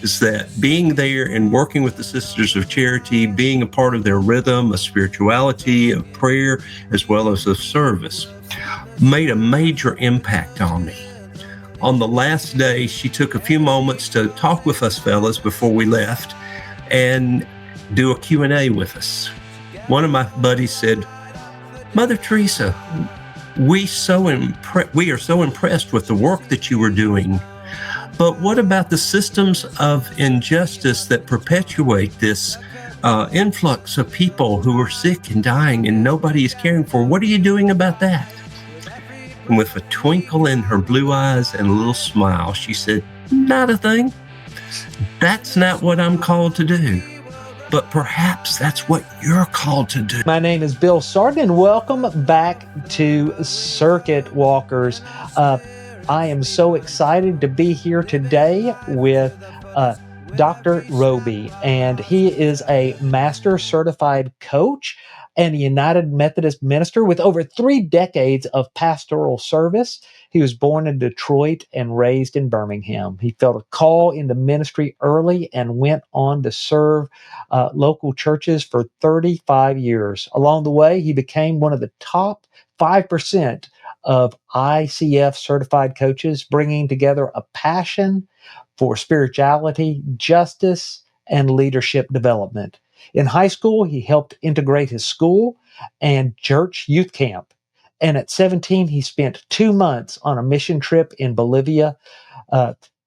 is that being there and working with the Sisters of Charity, being a part of their rhythm of spirituality, of prayer, as well as of service, made a major impact on me. On the last day, she took a few moments to talk with us fellas before we left and do a Q&A with us. One of my buddies said, "Mother Teresa, we are so impressed with the work that you were doing. But what about the systems of injustice that perpetuate this influx of people who are sick and dying and nobody is caring for? What are you doing about that?" And with a twinkle in her blue eyes and a little smile, she said, "Not a thing. That's not what I'm called to do. But perhaps that's what you're called to do." My name is Bill Sarton, and welcome back to Circuit Walkers. I am so excited to be here today with Dr. Robey, and he is a master certified coach and a United Methodist minister with over 3 decades of pastoral service. He was born in Detroit and raised in Birmingham. He felt a call into ministry early and went on to serve local churches for 35 years. Along the way, he became one of the top 5% of ICF certified coaches, bringing together a passion for spirituality, justice, and leadership development. In high school, he helped integrate his school and church youth camp. And at 17, he spent 2 months on a mission trip in Bolivia,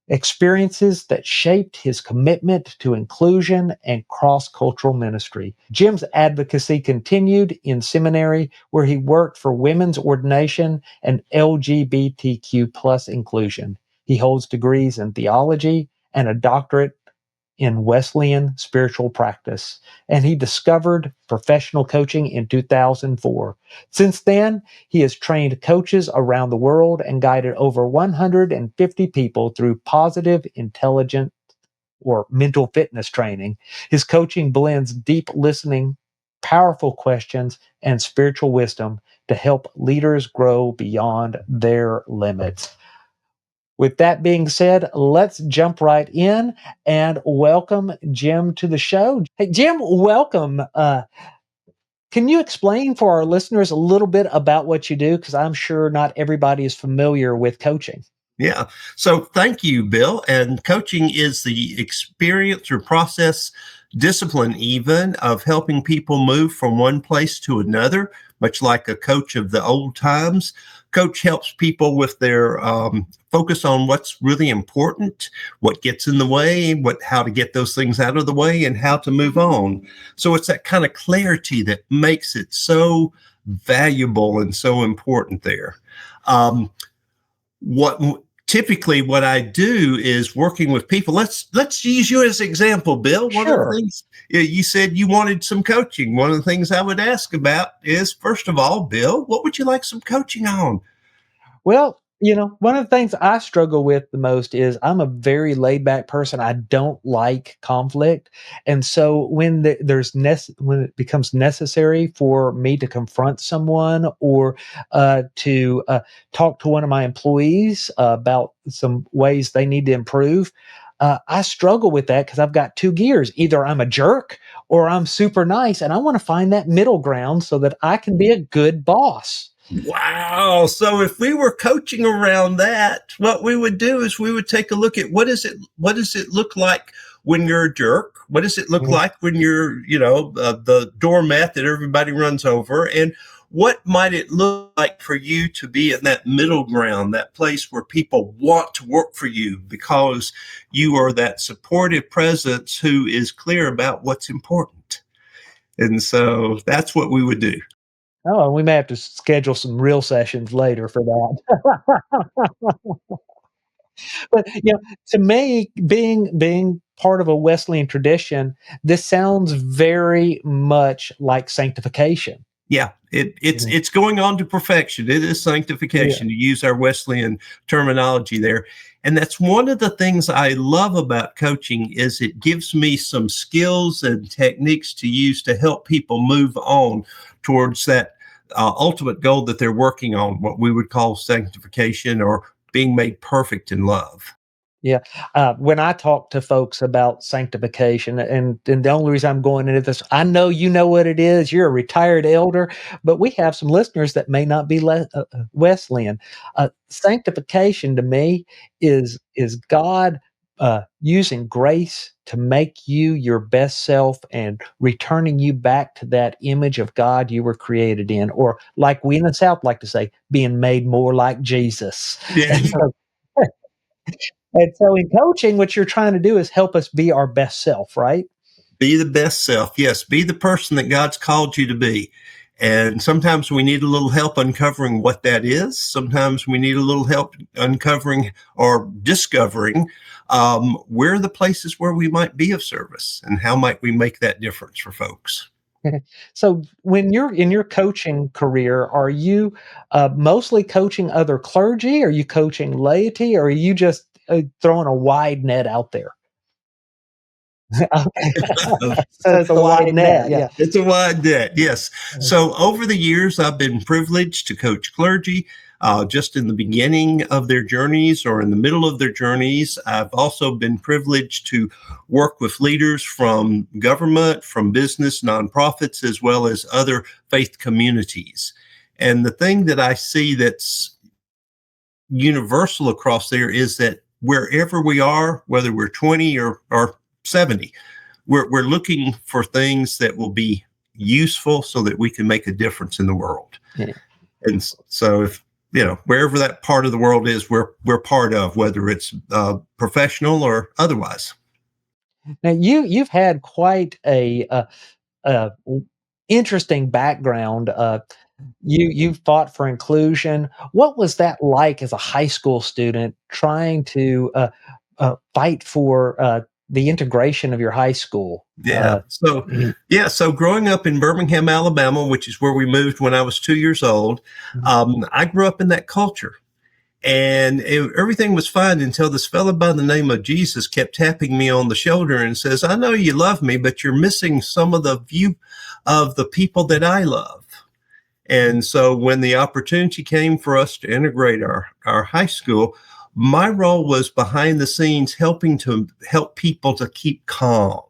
experiences that shaped his commitment to inclusion and cross-cultural ministry. Jim's advocacy continued in seminary, where he worked for women's ordination and LGBTQ plus inclusion. He holds degrees in theology and a doctorate in Wesleyan spiritual practice, and he discovered professional coaching in 2004. Since then, he has trained coaches around the world and guided over 150 people through positive, intelligent, or mental fitness training. His coaching blends deep listening, powerful questions, and spiritual wisdom to help leaders grow beyond their limits. With that being said, let's jump right in and welcome Jim to the show. Hey, Jim, welcome. Can you explain for our listeners a little bit about what you do? Because I'm sure not everybody is familiar with coaching. Yeah. So thank you, Bill. And coaching is the experience or process, discipline even, of helping people move from one place to another, much like a coach of the old times. Coach helps people with their focus on what's really important, what gets in the way, how to get those things out of the way, and how to move on. So it's that kind of clarity that makes it so valuable and so important there. What I do is working with people. Let's use you as an example, Bill. One of the things you said you wanted some coaching. One of the things I would ask about is, first of all, Bill, what would you like some coaching on? Well, one of the things I struggle with the most is I'm a very laid back person. I don't like conflict. And so when when it becomes necessary for me to confront someone or to talk to one of my employees about some ways they need to improve, I struggle with that because I've got 2 gears. Either I'm a jerk or I'm super nice. And I want to find that middle ground so that I can be a good boss. Wow. So if we were coaching around that, what we would do is we would take a look at what does it look like when you're a jerk? What does it look like when you're, the doormat that everybody runs over? And what might it look like for you to be in that middle ground, that place where people want to work for you because you are that supportive presence who is clear about what's important? And so that's what we would do. Oh, we may have to schedule some real sessions later for that. But, to me, being part of a Wesleyan tradition, this sounds very much like sanctification. Yeah, it's going on to perfection. It is sanctification, to use our Wesleyan terminology there. And that's one of the things I love about coaching is it gives me some skills and techniques to use to help people move on towards that ultimate goal that they're working on, what we would call sanctification or being made perfect in love. Yeah. When I talk to folks about sanctification, and the only reason I'm going into this, I know you know what it is. You're a retired elder, but we have some listeners that may not be Wesleyan. Sanctification to me is God using grace to make you your best self and returning you back to that image of God you were created in, or like we in the South like to say, being made more like Jesus. Yeah, And so and so in coaching, what you're trying to do is help us be our best self, right? be the best self. Yes, be the person that God's called you to be. And sometimes we need a little help uncovering what that is. Sometimes we need a little help uncovering or discovering where are the places where we might be of service and how might we make that difference for folks. So when you're in your coaching career, are you mostly coaching other clergy? Are you coaching laity? Or are you just throwing a wide net out there? Okay. So it's a The wide wide net. net, Yeah. yeah. It's a wide net, yes. So over the years, I've been privileged to coach clergy. Just in the beginning of their journeys or in the middle of their journeys, I've also been privileged to work with leaders from government, from business, nonprofits, as well as other faith communities. And the thing that I see that's universal across there is that wherever we are, whether we're 20 or 70, we're looking for things that will be useful so that we can make a difference in the world. Yeah. And so if wherever that part of the world is, we're part of, whether it's professional or otherwise. Now you've had quite a interesting background. You fought for inclusion. What was that like as a high school student trying to fight for the integration of your high school? Yeah. So growing up in Birmingham, Alabama, which is where we moved when I was 2 years old, I grew up in that culture. And everything was fine until this fellow by the name of Jesus kept tapping me on the shoulder and says, I know you love me, but you're missing some of the view of the people that I love. And so when the opportunity came for us to integrate our high school, my role was behind the scenes helping to help people to keep calm.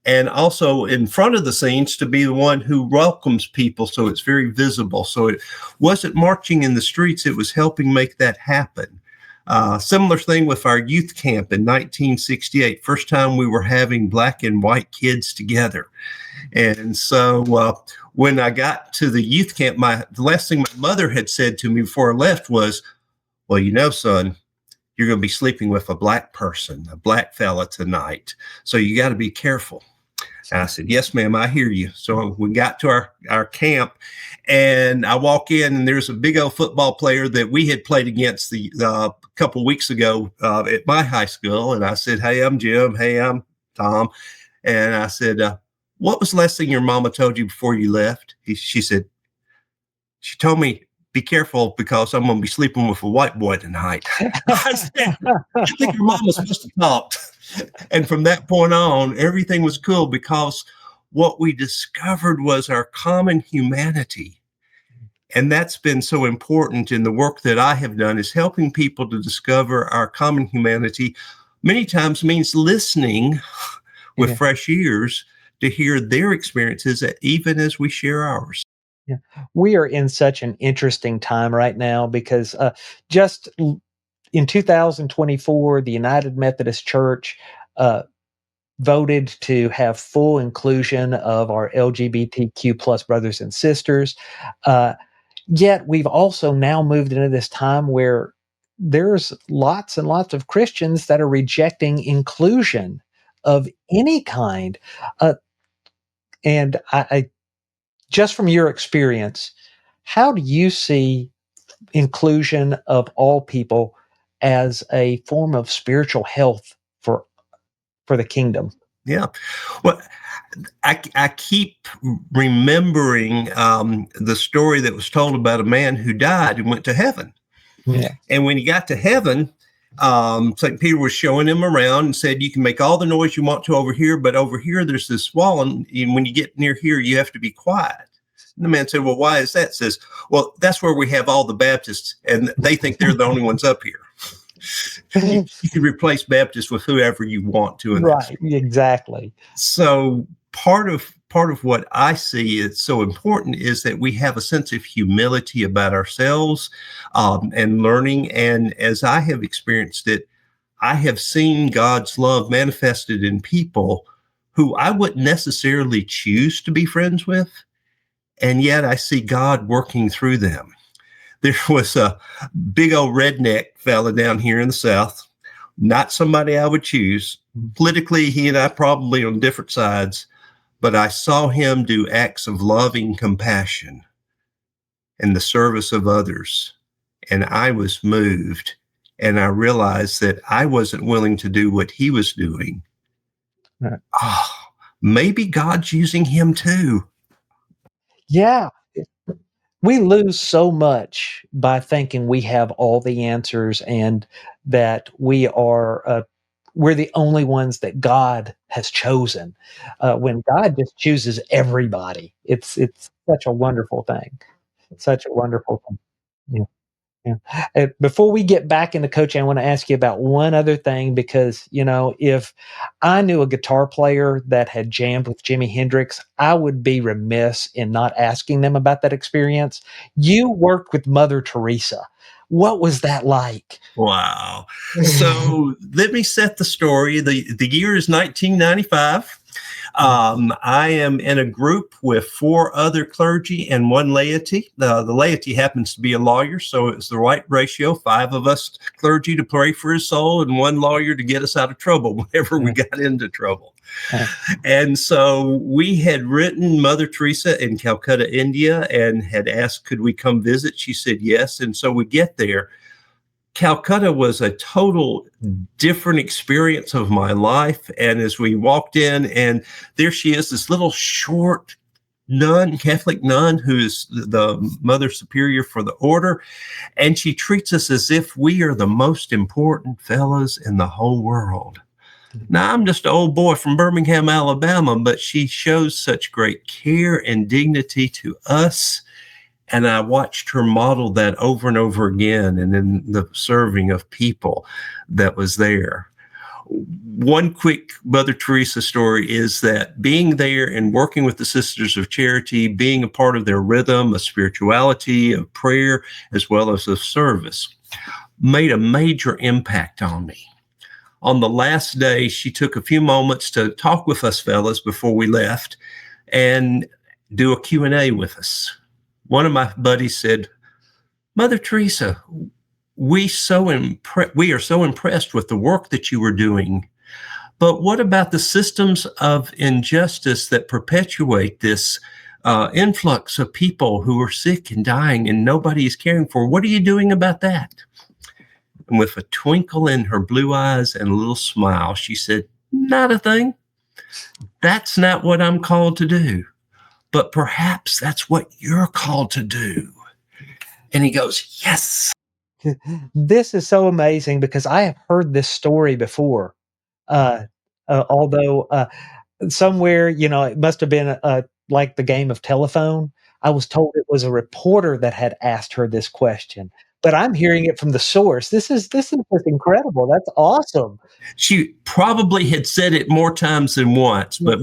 And also in front of the scenes to be the one who welcomes people so it's very visible. So it wasn't marching in the streets, it was helping make that happen. Similar thing with our youth camp in 1968, first time we were having black and white kids together. And so when I got to the youth camp, the last thing my mother had said to me before I left was, well, son, you're going to be sleeping with a black person, a black fella tonight. So you got to be careful. And I said, yes, ma'am, I hear you. So we got to our camp and I walk in and there's a big old football player that we had played against a couple of weeks ago at my high school. And I said, hey, I'm Jim. Hey, I'm Tom. And I said, what was the last thing your mama told you before you left? She said, she told me, be careful because I'm going to be sleeping with a white boy tonight. I said, I think your mama must have talked. And from that point on, everything was cool because what we discovered was our common humanity. And that's been so important in the work that I have done is helping people to discover our common humanity. Many times means listening with fresh ears to hear their experiences, even as we share ours. Yeah. We are in such an interesting time right now because just in 2024, the United Methodist Church voted to have full inclusion of our LGBTQ plus brothers and sisters. Yet we've also now moved into this time where there's lots and lots of Christians that are rejecting inclusion of any kind. And I just from your experience, how do you see inclusion of all people as a form of spiritual health for the kingdom? Yeah. Well, I keep remembering the story that was told about a man who died and went to heaven. Yeah. And when he got to heaven, St. Peter was showing him around and said, you can make all the noise you want to over here, but over here, there's this wall. And when you get near here, you have to be quiet. And the man said, well, why is that? Says, well, that's where we have all the Baptists and they think they're the only ones up here. You can replace Baptist with whoever you want to in that. Right, exactly. So part of what I see is so important is that we have a sense of humility about ourselves, and learning. And as I have experienced it, I have seen God's love manifested in people who I wouldn't necessarily choose to be friends with, and yet I see God working through them. There was a big old redneck fella down here in the South, not somebody I would choose. Politically, he and I probably on different sides, but I saw him do acts of loving compassion in the service of others. And I was moved. And I realized that I wasn't willing to do what he was doing. Right. Oh, maybe God's using him too. Yeah. We lose so much by thinking we have all the answers and that we're the only ones that God has chosen. When God just chooses everybody, it's such a wonderful thing. Such a wonderful thing. Yeah. Yeah. Before we get back into coaching, I want to ask you about one other thing because, if I knew a guitar player that had jammed with Jimi Hendrix, I would be remiss in not asking them about that experience. You worked with Mother Teresa. What was that like? Wow. So let me set the story. The year is 1995. I am in a group with four other clergy and one laity. The laity happens to be a lawyer, so it's the right ratio. Five of us clergy to pray for his soul, and one lawyer to get us out of trouble whenever we got into trouble. And so we had written Mother Teresa in Calcutta, India, and had asked, could we come visit? She said yes. And so we get there. Calcutta was a total different experience of my life. And as we walked in, and there she is, this little short nun, Catholic nun, who is the Mother Superior for the order. And she treats us as if we are the most important fellows in the whole world. Now, I'm just an old boy from Birmingham, Alabama, but she shows such great care and dignity to us. And I watched her model that over and over again, and in the serving of people that was there. One quick Mother Teresa story is that being there and working with the Sisters of Charity, being a part of their rhythm, of spirituality, of prayer, as well as of service, made a major impact on me. On the last day, she took a few moments to talk with us fellas before we left and do a Q&A with us. One of my buddies said, Mother Teresa, we are so impressed with the work that you were doing. But what about the systems of injustice that perpetuate this influx of people who are sick and dying and nobody is caring for? What are you doing about that? And with a twinkle in her blue eyes and a little smile, she said, not a thing. That's not what I'm called to do. But perhaps that's what you're called to do. And he goes, yes. This is so amazing because I have heard this story before. Although somewhere, it must have been like the game of telephone. I was told it was a reporter that had asked her this question, but I'm hearing it from the source. This is just incredible. That's awesome. She probably had said it more times than once, but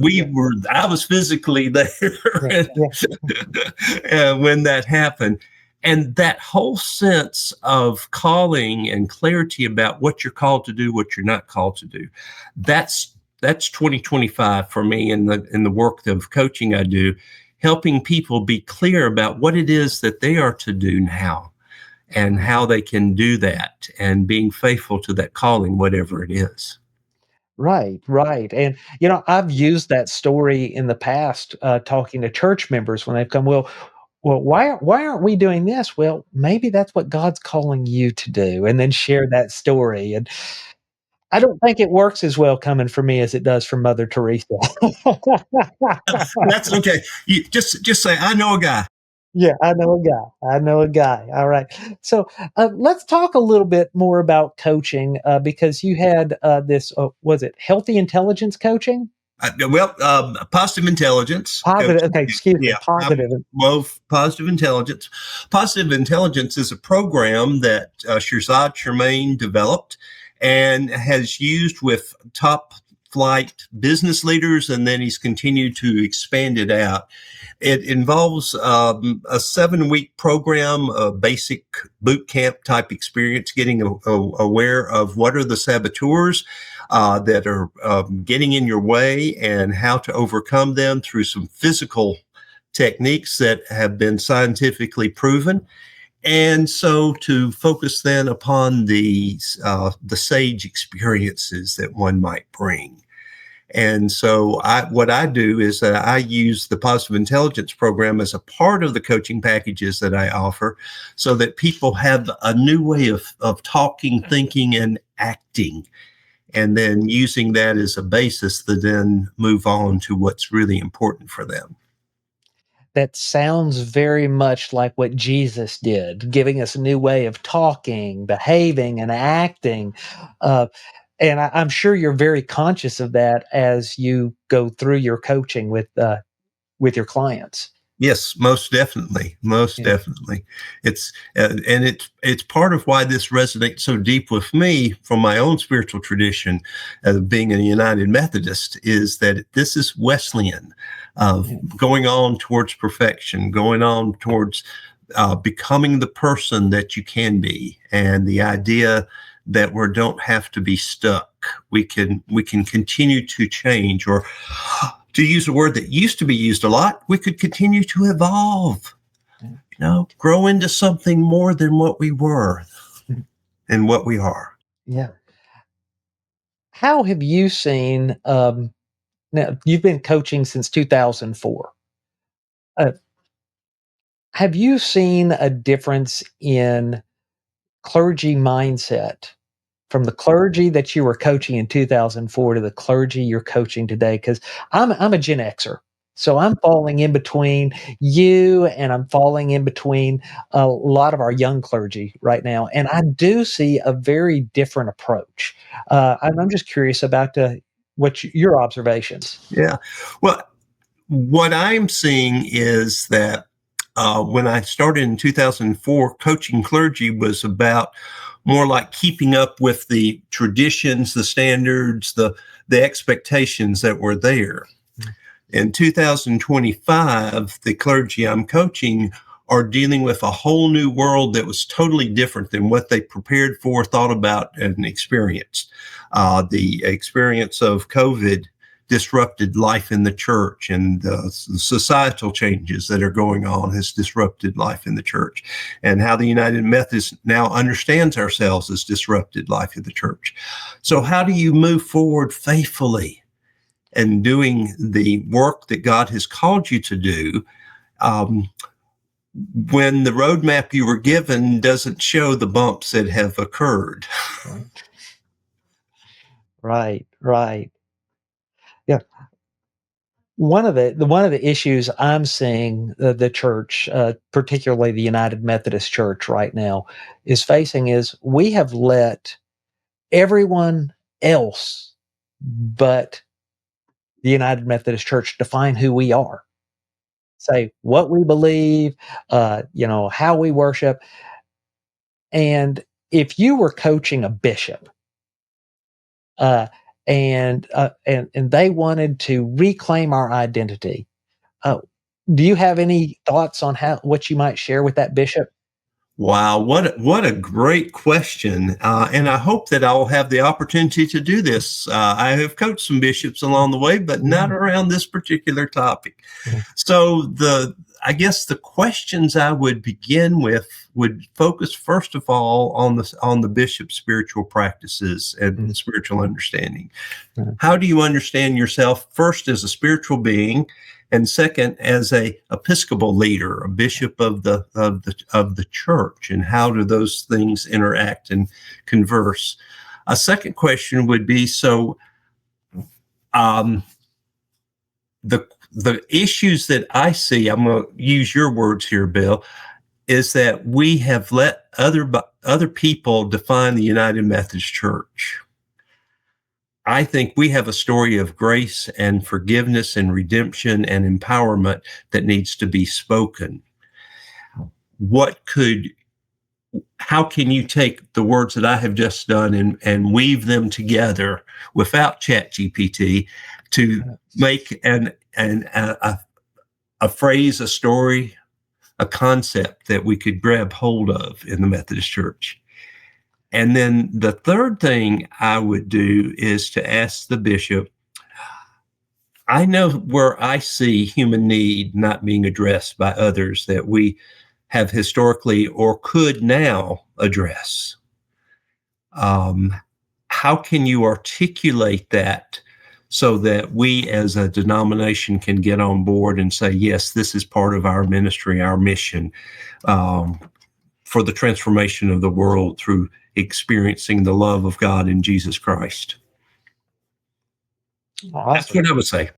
I was physically there when that happened. And that whole sense of calling and clarity about what you're called to do, what you're not called to do, that's 2025 for me in the work of coaching I do, helping people be clear about what it is that they are to do now and how they can do that and being faithful to that calling, whatever it is. Right, right. And, I've used that story in the past, talking to church members when they've come, well, why aren't we doing this? Well, maybe that's what God's calling you to do, and then share that story. And I don't think it works as well coming from me as it does from Mother Teresa. That's okay. You just say, I know a guy. Yeah, I know a guy. I know a guy. All right. So let's talk a little bit more about coaching because you had this, was it healthy intelligence coaching? Positive intelligence Positive. coaching. Okay, excuse me. Yeah, Positive. positive intelligence. Positive intelligence is a program that Shirzad Charmaine developed and has used with top flight business leaders, and then he's continued to expand it out. It involves a 7-week program, a basic boot camp type experience, getting aware of what are the saboteurs that are getting in your way and how to overcome them through some physical techniques that have been scientifically proven. And so to focus then upon the sage experiences that one might bring. And so what I do is that I use the positive intelligence program as a part of the coaching packages that I offer so that people have a new way of talking, thinking, and acting, and then using that as a basis to then move on to what's really important for them. That sounds very much like what Jesus did, giving us a new way of talking, behaving, and acting. Uh, and I'm sure you're very conscious of that as you go through your coaching with your clients. Yes, most definitely, most Yeah. definitely. It's and it's part of why this resonates so deep with me from my own spiritual tradition, being a United Methodist, is that this is Wesleyan, of Yeah. going on towards perfection, going on towards becoming the person that you can be, and the idea that we don't have to be stuck. We can continue to change, or to use a word that used to be used a lot, we could continue to evolve, grow into something more than what we were and what we are. Yeah. How have you seen, now you've been coaching since 2004. Uh, have you seen a difference in clergy mindset from the clergy that you were coaching in 2004 to the clergy you're coaching today? Because I'm a Gen Xer, so I'm falling in between you, and I'm falling in between a lot of our young clergy right now, and I do see a very different approach. I'm just curious about your observations. Yeah. Well, what I'm seeing is that when I started in 2004, coaching clergy was about more like keeping up with the traditions, the standards, the expectations that were there. In 2025, the clergy I'm coaching are dealing with a whole new world that was totally different than what they prepared for, thought about, and experienced. The experience of COVID disrupted life in the church, and the societal changes that are going on has disrupted life in the church, and how the United Methodist now understands ourselves has disrupted life in the church. So how do you move forward faithfully and doing the work that God has called you to do, um, when the roadmap you were given doesn't show the bumps that have occurred? Right, right. Yeah. One of the issues I'm seeing the church, particularly the United Methodist Church right now, is facing is we have let everyone else but the United Methodist Church define who we are, say what we believe, how we worship. And if you were coaching a bishop, uh, and they wanted to reclaim our identity, uh, do you have any thoughts on what you might share with that bishop? Wow, what a great question, and I hope that I will have the opportunity to do this. I have coached some bishops along the way, but not Mhm. around this particular topic. Mhm. So I guess the questions I would begin with would focus first of all on the bishop's spiritual practices and Mhm. spiritual understanding. Mhm. How do you understand yourself first as a spiritual being, and second as a episcopal leader, a bishop of the church, and how do those things interact and converse? A second question would be, so um, the issues that I see, I'm going to use your words here, Bill, is that we have let other people define the United Methodist Church. I think we have a story of grace and forgiveness and redemption and empowerment that needs to be spoken. What could How can you take the words that I have just done and weave them together without ChatGPT to make a phrase, a story, a concept that we could grab hold of in the Methodist Church? And then the third thing I would do is to ask the bishop, I know where I see human need not being addressed by others that we have historically or could now address. How can you articulate that so that we as a denomination can get on board and say, yes, this is part of our ministry, our mission, for the transformation of the world through experiencing the love of God in Jesus Christ? Awesome. That's what I would say.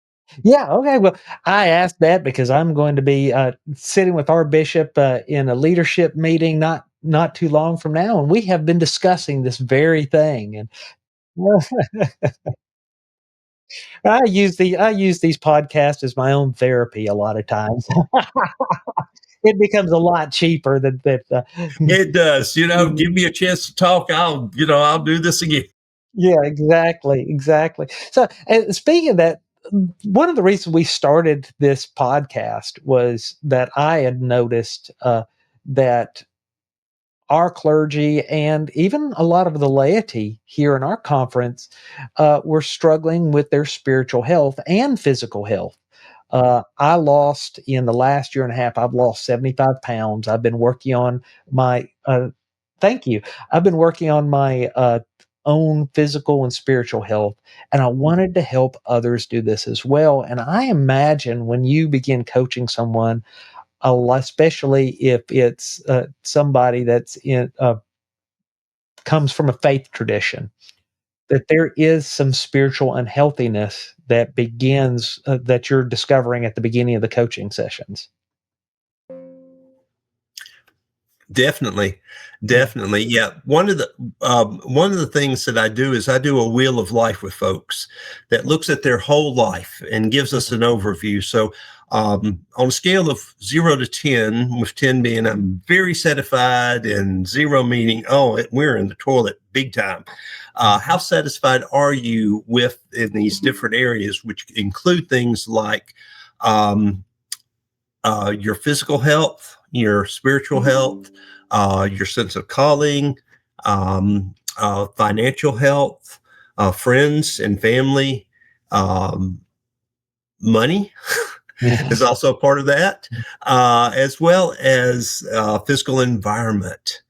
Yeah. Okay. Well, I asked that because I'm going to be sitting with our bishop in a leadership meeting not too long from now, and we have been discussing this very thing. And I use these podcasts as my own therapy a lot of times. It becomes a lot cheaper than that. It does. Give me a chance to talk. I'll do this again. Yeah, exactly, exactly. So, and speaking of that, one of the reasons we started this podcast was that I had noticed that our clergy and even a lot of the laity here in our conference were struggling with their spiritual health and physical health. I lost in the last year and a half, I've lost 75 pounds. I've been working on my, thank you. I've been working on my own physical and spiritual health, and I wanted to help others do this as well. And I imagine when you begin coaching someone, especially if it's somebody that's in comes from a faith tradition, that there is some spiritual unhealthiness that begins that you're discovering at the beginning of the coaching sessions. Definitely, definitely. Yeah. One of the things that I do is I do a wheel of life with folks that looks at their whole life and gives us an overview. So on a scale of 0 to 10, with 10 being I'm very satisfied and 0 meaning, we're in the toilet big time. How satisfied are you with in these different areas, which include things like your physical health, your spiritual health, your sense of calling, financial health, friends and family, money is also part of that, as well as physical environment.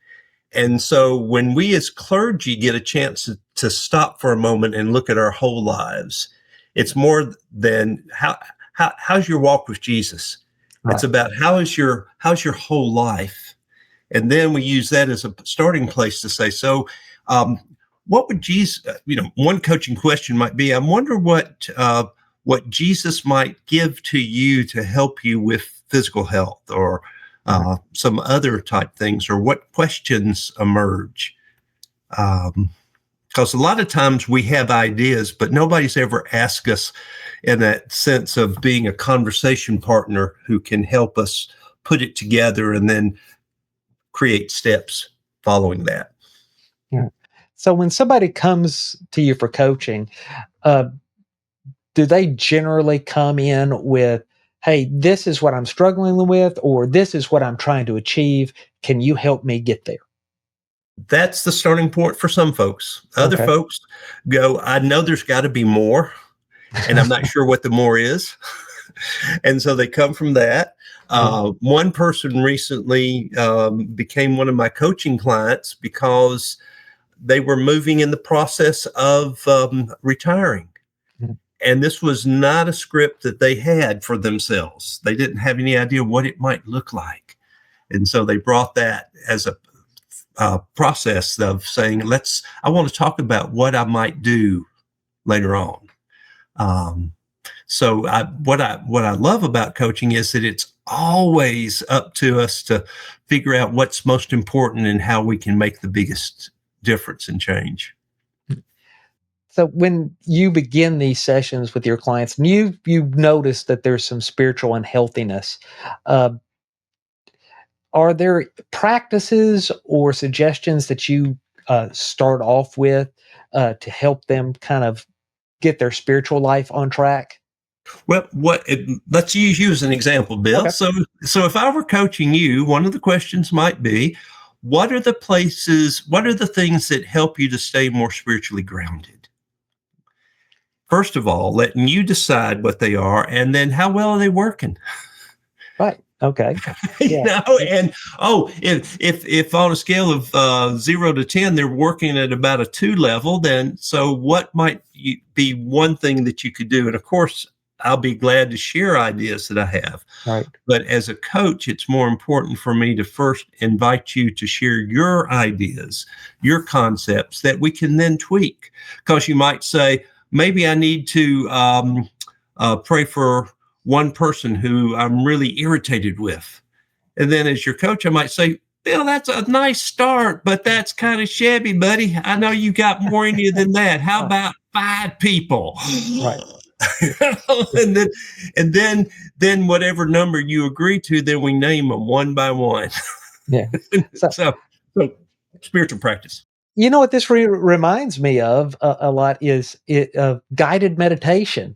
And so when we as clergy get a chance to stop for a moment and look at our whole lives, it's more than how's your walk with Jesus? Right. It's about how's your whole life? And then we use that as a starting place to say, so what would Jesus, one coaching question might be, I wonder what Jesus might give to you to help you with physical health or some other type things, or what questions emerge. Because a lot of times we have ideas, but nobody's ever asked us in that sense of being a conversation partner who can help us put it together and then create steps following that. Yeah. So when somebody comes to you for coaching, do they generally come in with, hey, this is what I'm struggling with, or this is what I'm trying to achieve. Can you help me get there? That's the starting point for some folks. Other folks go, I know there's got to be more, and I'm not sure what the more is. And so they come from that. One person recently became one of my coaching clients because they were moving in the process of retiring. And this was not a script that they had for themselves. They didn't have any idea what it might look like. And so they brought that as a process of saying, I want to talk about what I might do later on. So what I love about coaching is that it's always up to us to figure out what's most important and how we can make the biggest difference and change. So when you begin these sessions with your clients, and you notice that there's some spiritual unhealthiness, uh, are there practices or suggestions that you start off with to help them kind of get their spiritual life on track? Well, let's use you as an example, Bill. Okay. So if I were coaching you, one of the questions might be, what are the things that help you to stay more spiritually grounded? First of all, letting you decide what they are, and then how well are they working? Right. Okay. You Yeah. know, and if on a scale of 0 to 10 they're working at about a 2 level, then so what might be one thing that you could do? And of course, I'll be glad to share ideas that I have. Right. But as a coach, it's more important for me to first invite you to share your ideas, your concepts that we can then tweak. Because you might say, maybe I need to pray for one person who I'm really irritated with. And then as your coach, I might say, Bill, that's a nice start, but that's kind of shabby, buddy. I know you got more in you than that. How about 5 people? Right. and then then whatever number you agree to, then we name them one by one. Yeah. So so spiritual practice. you know what this reminds me of a lot is guided meditation.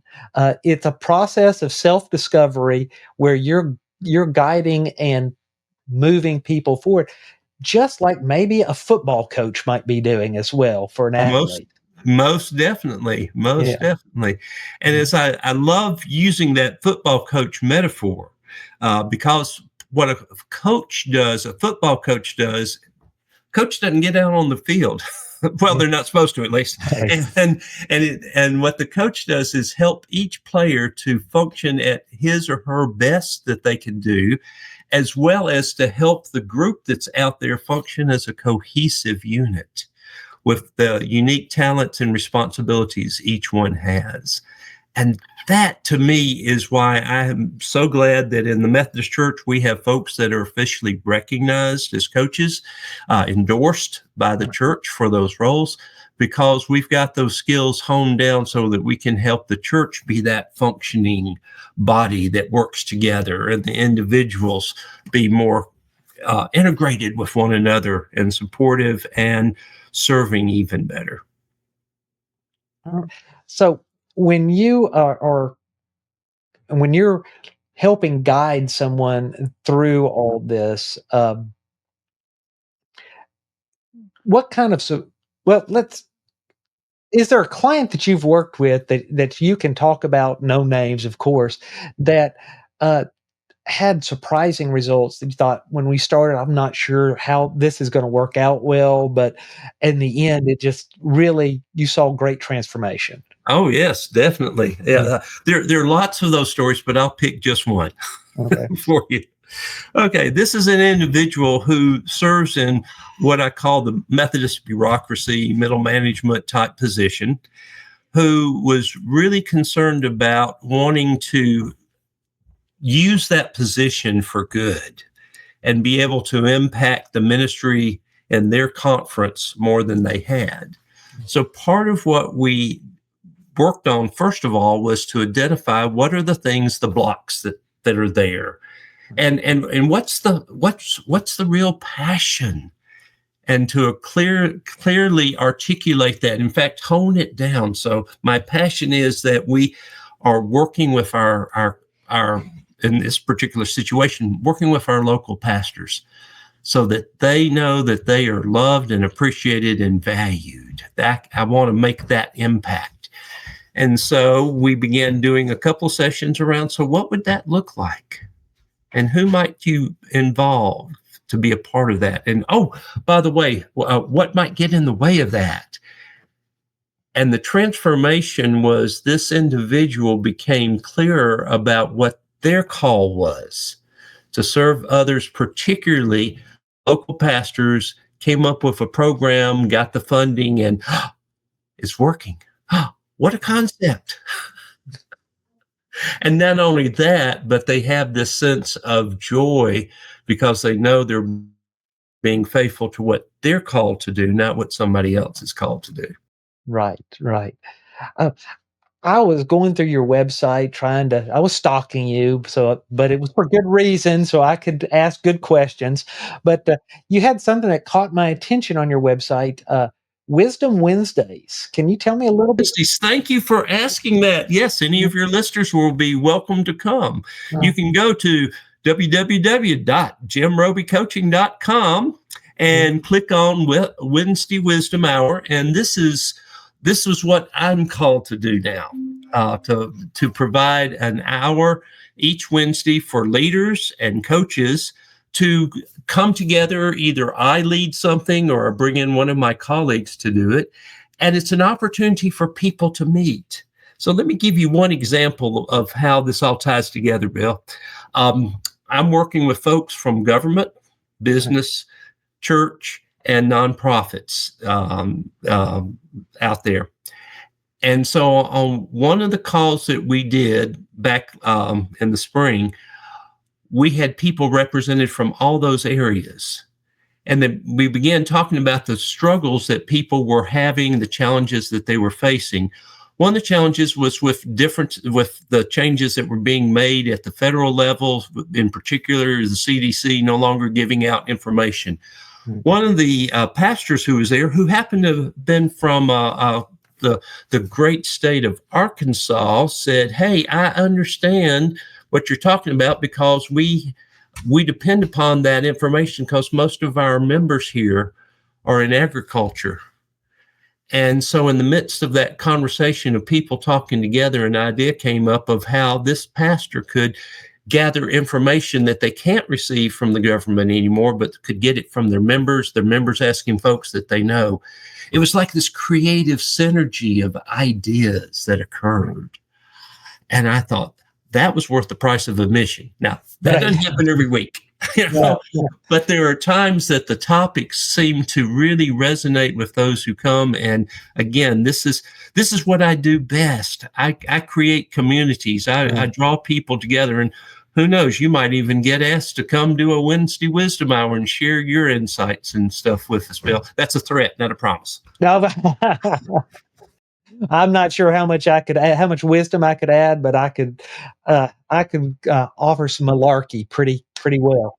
It's a process of self-discovery where you're guiding and moving people forward, just like maybe a football coach might be doing as well for an Most athlete. most definitely, most Yeah. definitely. And as I love using that football coach metaphor, because what a football coach does, coach doesn't get out on the field. Well, they're not supposed to, at least. Right. And what the coach does is help each player to function at his or her best that they can do, as well as to help the group that's out there function as a cohesive unit with the unique talents and responsibilities each one has. And that to me is why I am so glad that in the Methodist Church, we have folks that are officially recognized as coaches, endorsed by the church for those roles, because we've got those skills honed down so that we can help the church be that functioning body that works together and the individuals be more integrated with one another and supportive and serving even better. So when you are when you're helping guide someone through all this, what kind of well, let's is there a client that you've worked with that you can talk about, no names, of course, that uh, had surprising results that you thought when we started, I'm not sure how this is going to work out well, but in the end, it just really you saw great transformation. Oh yes, definitely. Yeah, Yeah. there are lots of those stories, but I'll pick just one Okay. for you. Okay, this is an individual who serves in what I call the Methodist bureaucracy, middle management type position, who was really concerned about wanting to use that position for good and be able to impact the ministry and their conference more than they had. So part of what we worked on, first of all, was to identify what are the things, the blocks that are there, and what's the real passion, and to clearly articulate that. In fact, hone it down. So my passion is that we are working with our in this particular situation, working with our local pastors so that they know that they are loved and appreciated and valued. That I want to make that impact. And so we began doing a couple sessions around, so what would that look like? And who might you involve to be a part of that? And oh, by the way, what might get in the way of that? And the transformation was this individual became clearer about what their call was to serve others, particularly local pastors, came up with a program, got the funding, and it's working. What a concept. And not only that, but they have this sense of joy because they know they're being faithful to what they're called to do, not what somebody else is called to do. Right, right. Uh, I was going through your website I was stalking you, but it was for good reason, so I could ask good questions. But you had something that caught my attention on your website, Wisdom Wednesdays. Can you tell me a little bit? Christies, thank you for asking that. Yes, any of your listeners will be welcome to come. You can go to www.jimrobeycoaching.com and click on Wednesday Wisdom Hour. And this is what I'm called to do now, to provide an hour each Wednesday for leaders and coaches to come together. Either I lead something or I bring in one of my colleagues to do it. And it's an opportunity for people to meet. So let me give you one example of how this all ties together, Bill. I'm working with folks from government, business, church, and nonprofits out there. And so on one of the calls that we did back in the spring, we had people represented from all those areas. And then we began talking about the struggles that people were having, the challenges that they were facing. One of the challenges was with the changes that were being made at the federal level, in particular, the CDC no longer giving out information. One of the pastors who was there, who happened to have been from the great state of Arkansas, said, "Hey, I understand what you're talking about because we depend upon that information because most of our members here are in agriculture." And so in the midst of that conversation of people talking together, an idea came up of how this pastor could gather information that they can't receive from the government anymore, but could get it from their members asking folks that they know. It was like this creative synergy of ideas that occurred. And I thought, that was worth the price of admission. Now, that doesn't happen every week, but there are times that the topics seem to really resonate with those who come. And again, this is what I do best. I create communities. I draw people together, and who knows, you might even get asked to come do a Wednesday Wisdom Hour and share your insights and stuff with us, Bill. That's a threat, not a promise. No, I'm not sure how much how much wisdom I could add, but I could offer some malarkey pretty well.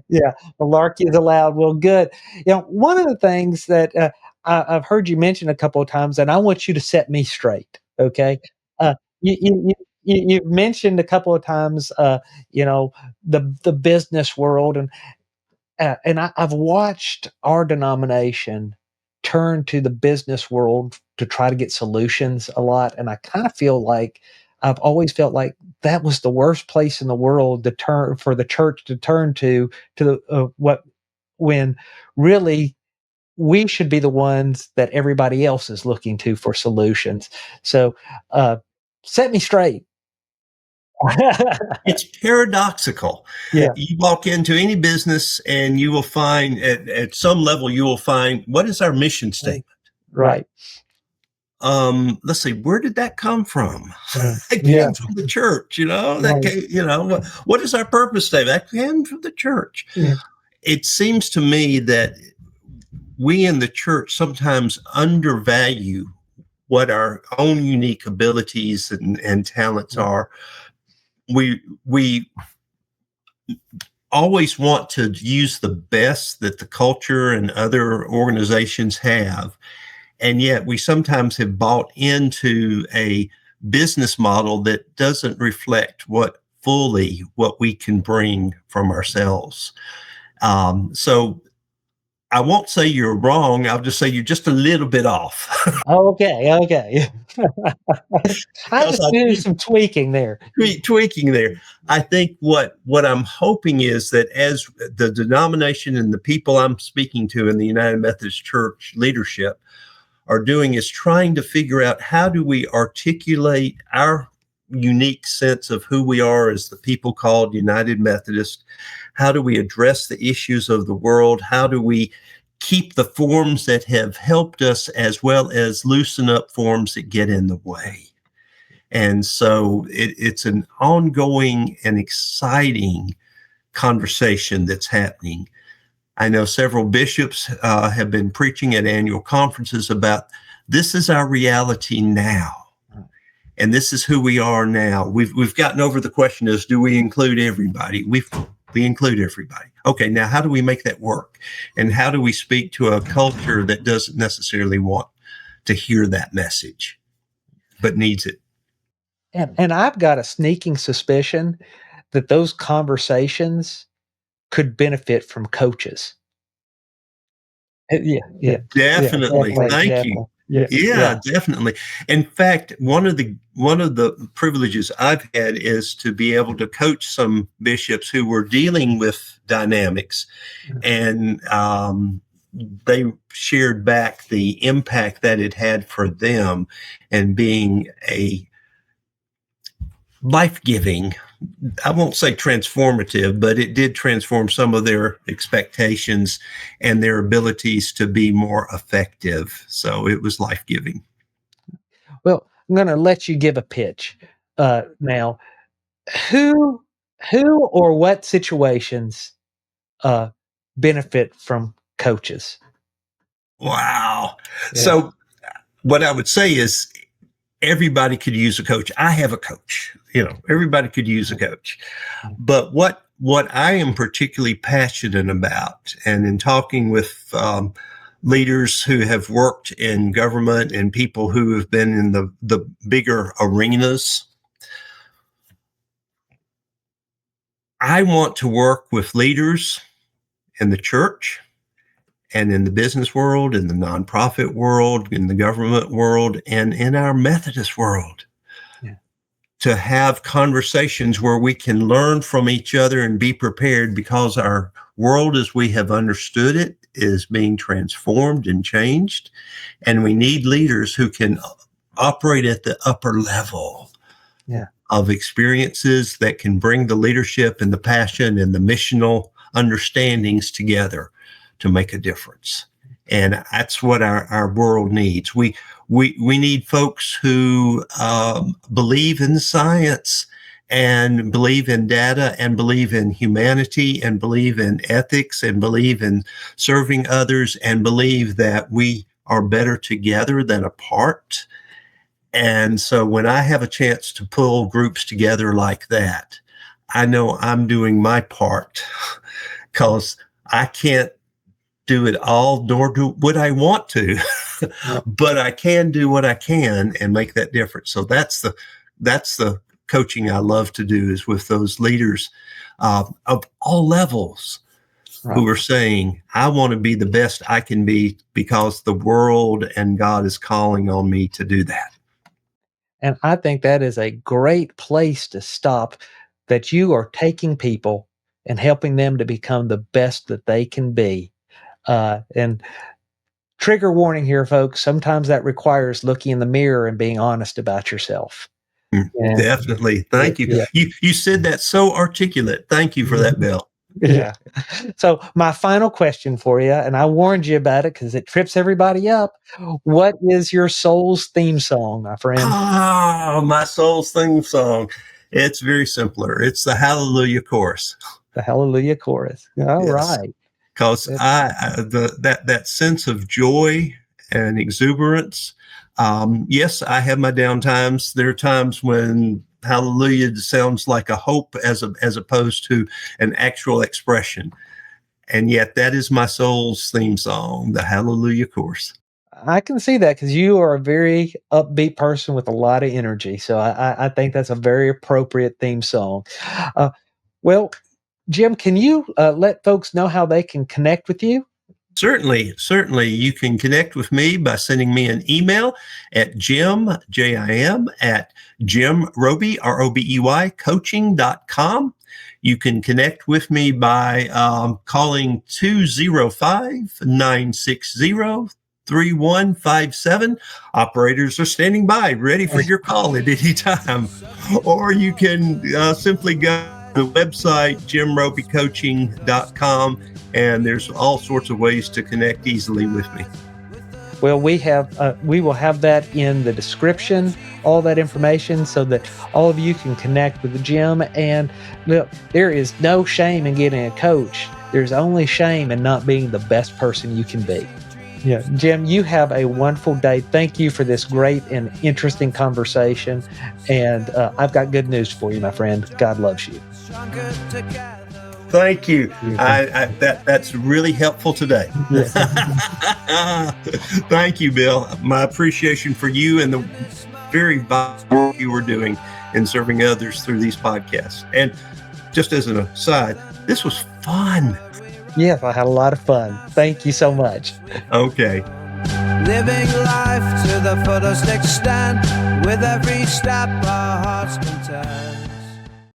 Yeah, malarkey is allowed. Well, good. One of the things that I've heard you mention a couple of times, and I want you to set me straight. Okay, uh, you've mentioned a couple of times, the business world, and I've watched our denomination turn to the business world to try to get solutions a lot, and I kind of feel like I've always felt like that was the worst place in the world to turn for the church to turn to the when really we should be the ones that everybody else is looking to for solutions. So, set me straight. It's paradoxical. Yeah, You walk into any business and you will find at some level, you will find, what is our mission statement? right. Let's see, where did that come from? It Yeah, came from the church, that right. came, what is our purpose statement? That came from the church. Yeah. It seems to me that we in the church sometimes undervalue what our own unique abilities and talents are. We always want to use the best that the culture and other organizations have. And yet we sometimes have bought into a business model that doesn't reflect what we can bring from ourselves. So I won't say you're wrong. I'll just say you're just a little bit off. Okay. I Because just do some tweaking there. tweaking there. I think what I'm hoping is that as the denomination and the people I'm speaking to in the United Methodist Church leadership are doing is trying to figure out, how do we articulate our unique sense of who we are as the people called United Methodist? How do we address the issues of the world? How do we keep the forms that have helped us, as well as loosen up forms that get in the way? And so it's an ongoing and exciting conversation that's happening. I know several bishops have been preaching at annual conferences about this is our reality now. And this is who we are now. We've gotten over the question is, do we include everybody? We include everybody. Okay, now how do we make that work? And how do we speak to a culture that doesn't necessarily want to hear that message, but needs it? And I've got a sneaking suspicion that those conversations could benefit from coaches. Yeah. Definitely. Thank you. Yeah, definitely. In fact, one of the privileges I've had is to be able to coach some bishops who were dealing with dynamics, and they shared back the impact that it had for them, and being a life-giving, I won't say transformative, but it did transform some of their expectations and their abilities to be more effective. So it was life-giving. Well, I'm going to let you give a pitch now. Who or what situations benefit from coaches? Wow. Yeah. So what I would say is everybody could use a coach. I have a coach. Everybody could use a coach. But what I am particularly passionate about, and in talking with leaders who have worked in government and people who have been in the bigger arenas, I want to work with leaders in the church and in the business world, in the nonprofit world, in the government world, and in our Methodist world, to have conversations where we can learn from each other and be prepared, because our world as we have understood it is being transformed and changed. And we need leaders who can operate at the upper level of experiences that can bring the leadership and the passion and the missional understandings together to make a difference. And that's what our world needs. We need folks who believe in science and believe in data and believe in humanity and believe in ethics and believe in serving others and believe that we are better together than apart. And so when I have a chance to pull groups together like that, I know I'm doing my part, because I can't do it all, nor would I want to, but I can do what I can and make that difference. So that's the coaching I love to do, is with those leaders of all levels who are saying, I want to be the best I can be because the world and God is calling on me to do that. And I think that is a great place to stop, that you are taking people and helping them to become the best that they can be. And trigger warning here, folks, sometimes that requires looking in the mirror and being honest about yourself. Definitely. Thank you. You said that so articulate. Thank you for that, Bill. Yeah. So my final question for you, and I warned you about it because it trips everybody up. What is your soul's theme song, my friend? Oh, my soul's theme song. It's very simpler. It's the Hallelujah chorus. The Hallelujah chorus. All right. Because that sense of joy and exuberance. Yes, I have my down times. There are times when hallelujah sounds like a hope as opposed to an actual expression. And yet that is my soul's theme song, the Hallelujah chorus. I can see that, because you are a very upbeat person with a lot of energy. So I think that's a very appropriate theme song. Well, Jim, can you let folks know how they can connect with you? Certainly. You can connect with me by sending me an email at Jim, J-I-M, at Jim Robey, R-O-B-E-Y, coaching.com. You can connect with me by calling 205-960-3157. Operators are standing by, ready for your call at any time. Or you can simply go to the website, jimrobeycoaching.com, and there's all sorts of ways to connect easily with me. Well, we will have that in the description, all that information, so that all of you can connect with Jim. And look, there is no shame in getting a coach. There's only shame in not being the best person you can be. Yeah, Jim, you have a wonderful day. Thank you for this great and interesting conversation. And I've got good news for you, my friend. God loves you. Thank you. That's really helpful today. Yeah. Thank you, Bill. My appreciation for you and the very vital work you were doing in serving others through these podcasts. And just as an aside, this was fun. Yes, I had a lot of fun. Thank you so much. Okay. Living life to the fullest extent, with every step our hearts content.